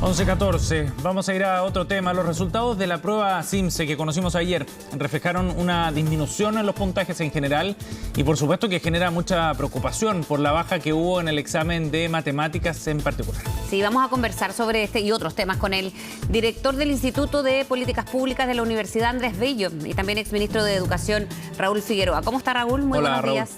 11:14. Vamos a ir a otro tema. Los resultados de la prueba CIMSE que conocimos ayer reflejaron una disminución en los puntajes en general y por supuesto que genera mucha preocupación por la baja que hubo en el examen de matemáticas en particular. Sí, vamos a conversar sobre este y otros temas con el director del Instituto de Políticas Públicas de la Universidad, Andrés Bello, y también exministro de Educación, Raúl Figueroa. ¿Cómo está, Raúl? Muy Hola, buenos días.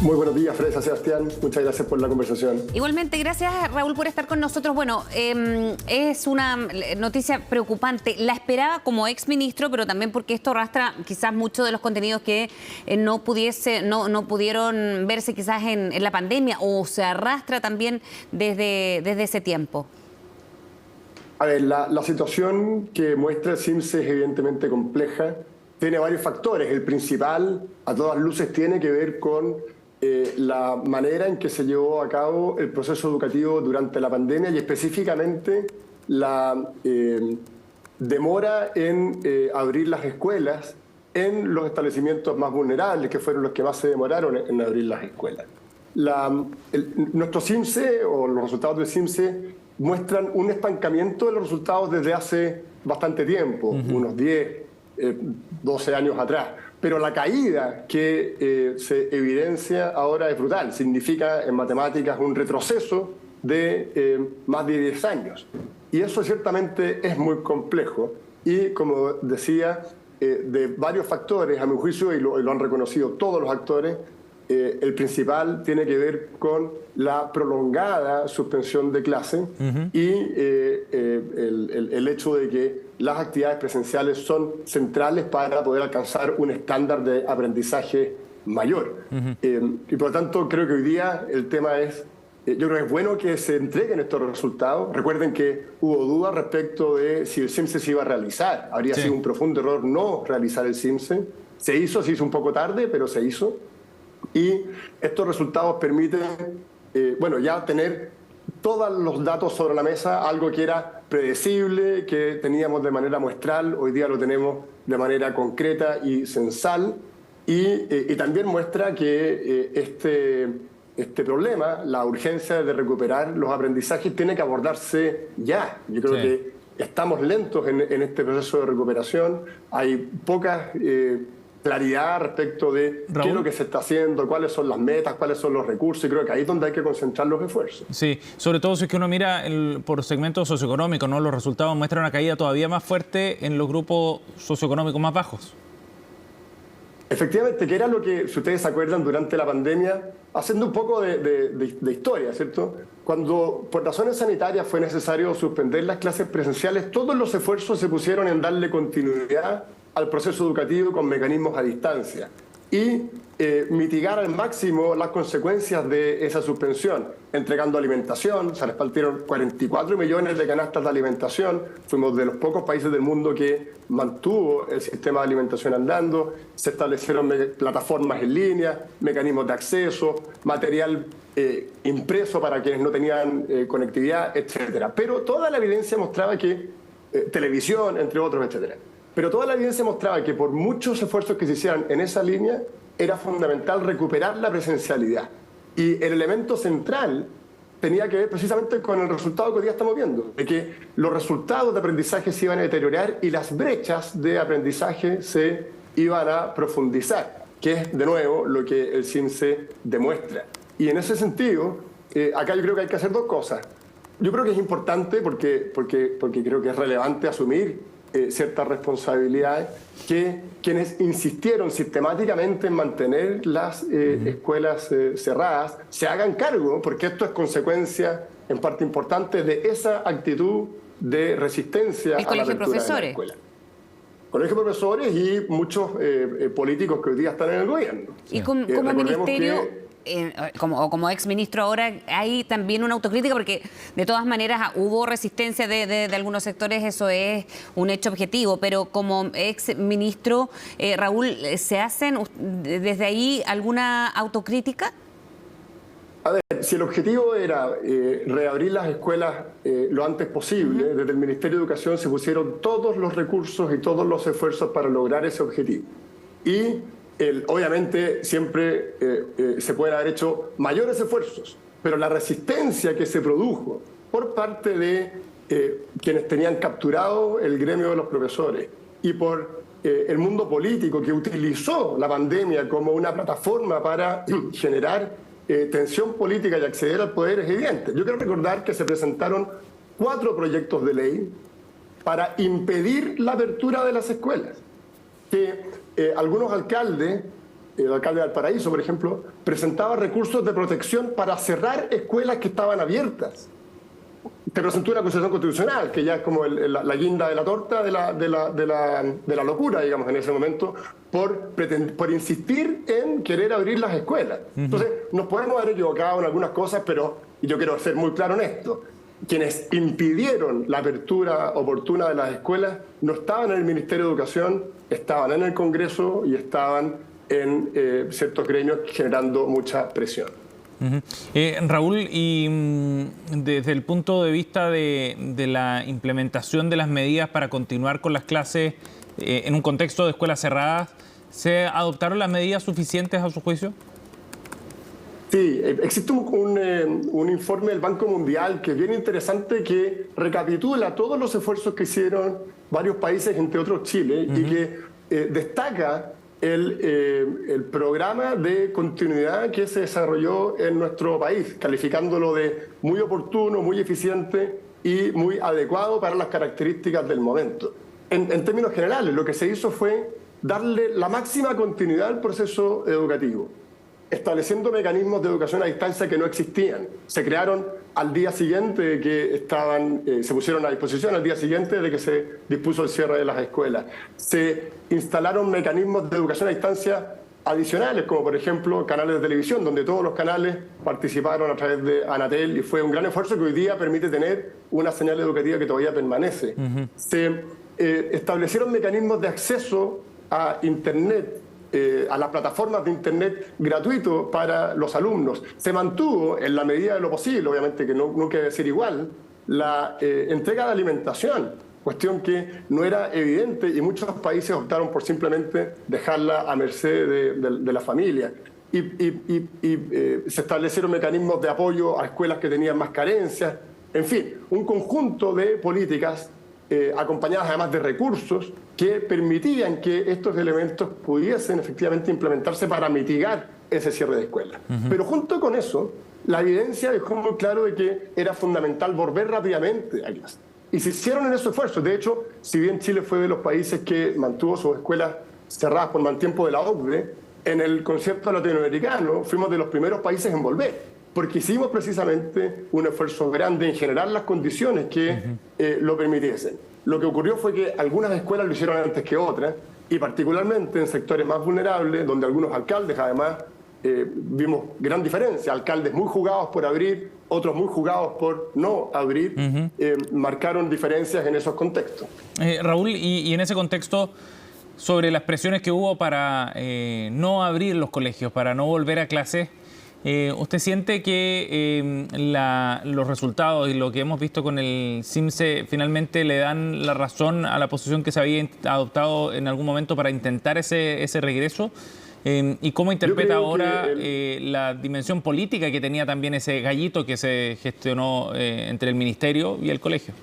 Muy buenos días, Fresa, Sebastián. Muchas gracias por la conversación. Igualmente, gracias, Raúl, por estar con nosotros. Bueno, es una noticia preocupante. La esperaba como exministro, pero también porque esto arrastra quizás muchos de los contenidos que no pudieron verse quizás en la pandemia, o se arrastra también desde ese tiempo. A ver, la situación que muestra el CIMSE es evidentemente compleja. Tiene varios factores. El principal, a todas luces, tiene que ver con la manera en que se llevó a cabo el proceso educativo durante la pandemia y específicamente la demora en abrir las escuelas en los establecimientos más vulnerables, que fueron los que más se demoraron en abrir las escuelas. Nuestro CIMSE, o los resultados del CIMSE, muestran un estancamiento de los resultados desde hace bastante tiempo, unos 10, 12 años atrás. Pero la caída que se evidencia ahora es brutal. Significa en matemáticas un retroceso de más de 10 años. Y eso ciertamente es muy complejo. Y como decía, de varios factores, a mi juicio, y lo han reconocido todos los actores, el principal tiene que ver con la prolongada suspensión de clase y el hecho de que las actividades presenciales son centrales para poder alcanzar un estándar de aprendizaje mayor. Y por lo tanto, creo que hoy día el tema es, yo creo que es bueno que se entreguen estos resultados. Recuerden que hubo dudas respecto de si el CIMSE se iba a realizar. Habría sido un profundo error no realizar el CIMSE. Se hizo un poco tarde, pero se hizo. Y estos resultados permiten, ya tener todos los datos sobre la mesa, algo que era predecible, que teníamos de manera muestral, hoy día lo tenemos de manera concreta y censal, y también muestra que este problema, la urgencia de recuperar los aprendizajes, tiene que abordarse ya. Yo creo que estamos lentos en este proceso de recuperación, hay pocas claridad respecto de qué es lo que se está haciendo, cuáles son las metas, cuáles son los recursos, y creo que ahí es donde hay que concentrar los esfuerzos. Sí, sobre todo si es que uno mira por segmentos socioeconómicos, ¿no? Los resultados muestran una caída todavía más fuerte en los grupos socioeconómicos más bajos. Efectivamente, que era lo que, si ustedes se acuerdan, durante la pandemia, haciendo un poco de historia, ¿cierto? Cuando por razones sanitarias fue necesario suspender las clases presenciales, todos los esfuerzos se pusieron en darle continuidad al proceso educativo con mecanismos a distancia y mitigar al máximo las consecuencias de esa suspensión, entregando alimentación. Se repartieron 44 millones de canastas de alimentación. Fuimos de los pocos países del mundo que mantuvo el sistema de alimentación andando. Se establecieron plataformas en línea, mecanismos de acceso, material impreso para quienes no tenían conectividad, etcétera. Pero toda la evidencia mostraba que televisión, entre otros, etcétera. Pero toda la evidencia mostraba que por muchos esfuerzos que se hicieran en esa línea, era fundamental recuperar la presencialidad. Y el elemento central tenía que ver precisamente con el resultado que hoy día estamos viendo, de que los resultados de aprendizaje se iban a deteriorar y las brechas de aprendizaje se iban a profundizar, que es, de nuevo, lo que el CIMSE demuestra. Y en ese sentido, acá yo creo que hay que hacer dos cosas. Yo creo que es importante, porque creo que es relevante asumir ciertas responsabilidades, que quienes insistieron sistemáticamente en mantener las escuelas cerradas se hagan cargo, porque esto es consecuencia en parte importante de esa actitud de resistencia a la apertura de la escuela. Colegio de profesores y muchos políticos que hoy día están en el gobierno. Y como ministerio, como exministro ahora, hay también una autocrítica, porque de todas maneras hubo resistencia de algunos sectores, eso es un hecho objetivo, pero como exministro, Raúl, ¿se hacen desde ahí alguna autocrítica? A ver, si el objetivo era reabrir las escuelas lo antes posible, desde el Ministerio de Educación se pusieron todos los recursos y todos los esfuerzos para lograr ese objetivo. Y obviamente siempre se pueden haber hecho mayores esfuerzos, pero la resistencia que se produjo por parte de quienes tenían capturado el gremio de los profesores y por el mundo político que utilizó la pandemia como una plataforma para generar tensión política y acceder al poder es evidente. Yo quiero recordar que se presentaron 4 proyectos de ley para impedir la apertura de las escuelas, que algunos alcaldes, el alcalde de Valparaíso, por ejemplo, presentaba recursos de protección para cerrar escuelas que estaban abiertas. Se presentó una acusación constitucional, que ya es como la guinda de la torta de la locura, digamos, en ese momento, por insistir en querer abrir las escuelas. Entonces, nos podemos haber equivocado en algunas cosas, pero yo quiero ser muy claro en esto. Quienes impidieron la apertura oportuna de las escuelas no estaban en el Ministerio de Educación, estaban en el Congreso y estaban en ciertos gremios generando mucha presión. Raúl, y desde el punto de vista de la implementación de las medidas para continuar con las clases en un contexto de escuelas cerradas, ¿se adoptaron las medidas suficientes a su juicio? Sí, existe un informe del Banco Mundial que es bien interesante, que recapitula todos los esfuerzos que hicieron varios países, entre otros Chile, y que destaca el programa de continuidad que se desarrolló en nuestro país, calificándolo de muy oportuno, muy eficiente y muy adecuado para las características del momento. En términos generales, lo que se hizo fue darle la máxima continuidad al proceso educativo, estableciendo mecanismos de educación a distancia que no existían. Se crearon al día siguiente de que se pusieron a disposición al día siguiente de que se dispuso el cierre de las escuelas. Se instalaron mecanismos de educación a distancia adicionales, como por ejemplo canales de televisión, donde todos los canales participaron a través de Anatel, y fue un gran esfuerzo que hoy día permite tener una señal educativa que todavía permanece. Se establecieron mecanismos de acceso a Internet, a las plataformas de Internet gratuito para los alumnos. Se mantuvo, en la medida de lo posible, obviamente que nunca debe ser igual, la entrega de alimentación, cuestión que no era evidente y muchos países optaron por simplemente dejarla a merced de la familia. Y se establecieron mecanismos de apoyo a escuelas que tenían más carencias. En fin, un conjunto de políticas acompañadas además de recursos que permitían que estos elementos pudiesen efectivamente implementarse para mitigar ese cierre de escuelas. Pero junto con eso, la evidencia dejó muy claro de que era fundamental volver rápidamente a clase. Y se hicieron en esos esfuerzos. De hecho, si bien Chile fue de los países que mantuvo sus escuelas cerradas por mal tiempo de la OCDE, en el concierto latinoamericano fuimos de los primeros países en volver, porque hicimos precisamente un esfuerzo grande en generar las condiciones que lo permitiesen. Lo que ocurrió fue que algunas escuelas lo hicieron antes que otras, y particularmente en sectores más vulnerables, donde algunos alcaldes, además, vimos gran diferencia. Alcaldes muy jugados por abrir, otros muy jugados por no abrir, marcaron diferencias en esos contextos. Raúl, y en ese contexto, sobre las presiones que hubo para no abrir los colegios, para no volver a clases, ¿usted siente que los resultados y lo que hemos visto con el CIMSE finalmente le dan la razón a la posición que se había adoptado en algún momento para intentar ese regreso? ¿Y cómo interpreta ahora la dimensión política que tenía también ese gallito que se gestionó entre el ministerio y el colegio?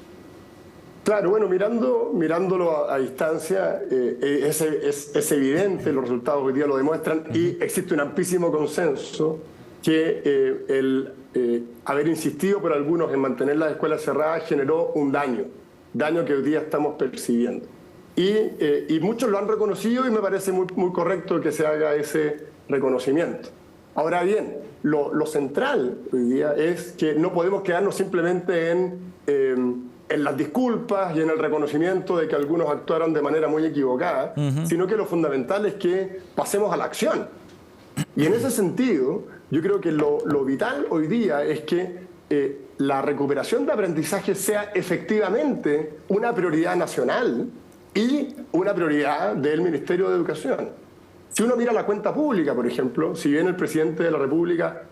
Claro, bueno, mirándolo a distancia, es evidente, los resultados hoy día lo demuestran, y existe un amplísimo consenso que el haber insistido por algunos en mantener las escuelas cerradas generó un daño que hoy día estamos percibiendo. Y muchos lo han reconocido, y me parece muy correcto que se haga ese reconocimiento. Ahora bien, lo central hoy día es que no podemos quedarnos simplemente en las disculpas y en el reconocimiento de que algunos actuaron de manera muy equivocada, sino que lo fundamental es que pasemos a la acción. Y en ese sentido, yo creo que lo vital hoy día es que la recuperación de aprendizaje sea efectivamente una prioridad nacional y una prioridad del Ministerio de Educación. Si uno mira la cuenta pública, por ejemplo, si bien el presidente de la República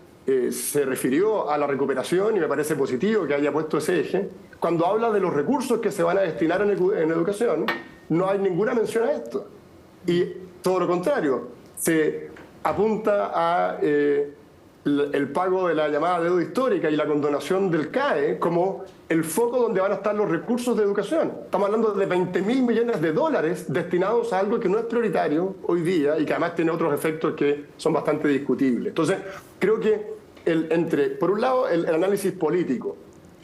se refirió a la recuperación, y me parece positivo que haya puesto ese eje, cuando habla de los recursos que se van a destinar en educación, no hay ninguna mención a esto. Y todo lo contrario, se apunta a el pago de la llamada deuda histórica y la condonación del CAE como el foco donde van a estar los recursos de educación. Estamos hablando de 20.000 millones de dólares destinados a algo que no es prioritario hoy día y que además tiene otros efectos que son bastante discutibles. Entonces, creo que por un lado, el análisis político.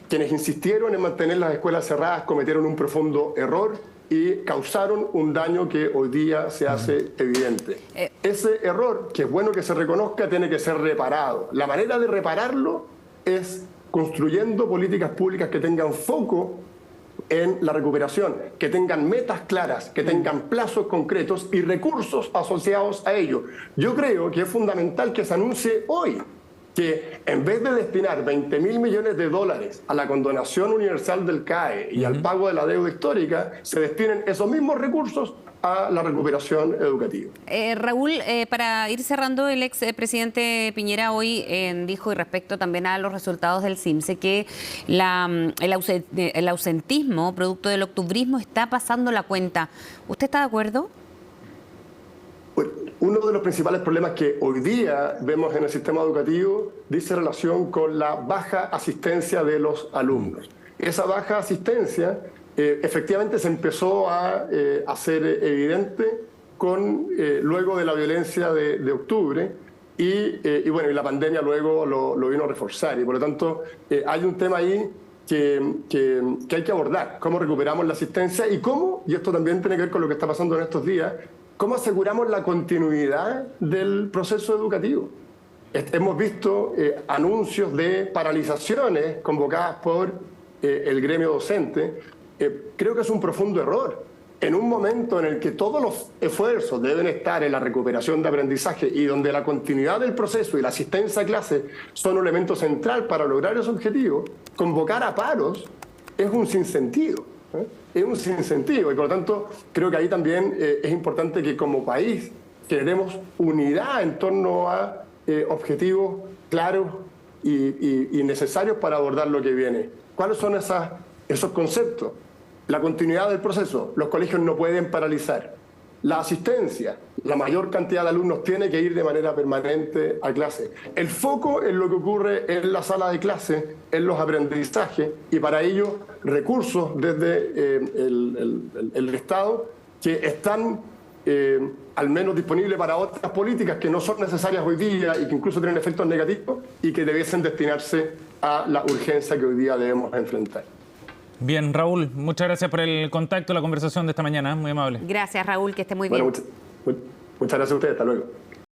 Quienes insistieron en mantener las escuelas cerradas cometieron un profundo error y causaron un daño que hoy día se hace evidente. Ese error, que es bueno que se reconozca, tiene que ser reparado. La manera de repararlo es construyendo políticas públicas que tengan foco en la recuperación, que tengan metas claras, que tengan plazos concretos y recursos asociados a ello. Yo creo que es fundamental que se anuncie hoy que en vez de destinar 20.000 millones de dólares a la condonación universal del CAE y al pago de la deuda histórica, se destinen esos mismos recursos a la recuperación educativa. Raúl, para ir cerrando, el expresidente Piñera hoy dijo, y respecto también a los resultados del CIMSE, que el ausentismo, producto del octubrismo, está pasando la cuenta. ¿Usted está de acuerdo? Bueno, uno de los principales problemas que hoy día vemos en el sistema educativo dice relación con la baja asistencia de los alumnos. Esa baja asistencia efectivamente se empezó a hacer evidente luego de la violencia de octubre y bueno, y la pandemia luego lo vino a reforzar. Y por lo tanto hay un tema ahí que hay que abordar, cómo recuperamos la asistencia y esto también tiene que ver con lo que está pasando en estos días, cómo aseguramos la continuidad del proceso educativo. Hemos visto anuncios de paralizaciones convocadas por el gremio docente. Creo que es un profundo error. En un momento en el que todos los esfuerzos deben estar en la recuperación de aprendizaje y donde la continuidad del proceso y la asistencia a clase son un elemento central para lograr ese objetivo, convocar a paros es un sinsentido. Es un sinsentido y por lo tanto creo que ahí también es importante que como país generemos unidad en torno a objetivos claros y necesarios para abordar lo que viene. ¿Cuáles son esos conceptos? La continuidad del proceso. Los colegios no pueden paralizar. La asistencia. La mayor cantidad de alumnos tiene que ir de manera permanente a clase. El foco en lo que ocurre en la sala de clase, en los aprendizajes, y para ello recursos desde el Estado que están al menos disponibles para otras políticas que no son necesarias hoy día y que incluso tienen efectos negativos y que debiesen destinarse a la urgencia que hoy día debemos enfrentar. Bien, Raúl, muchas gracias por el contacto, la conversación de esta mañana, muy amable. Gracias, Raúl, que esté muy bien. Bueno, muchas gracias a ustedes, hasta luego.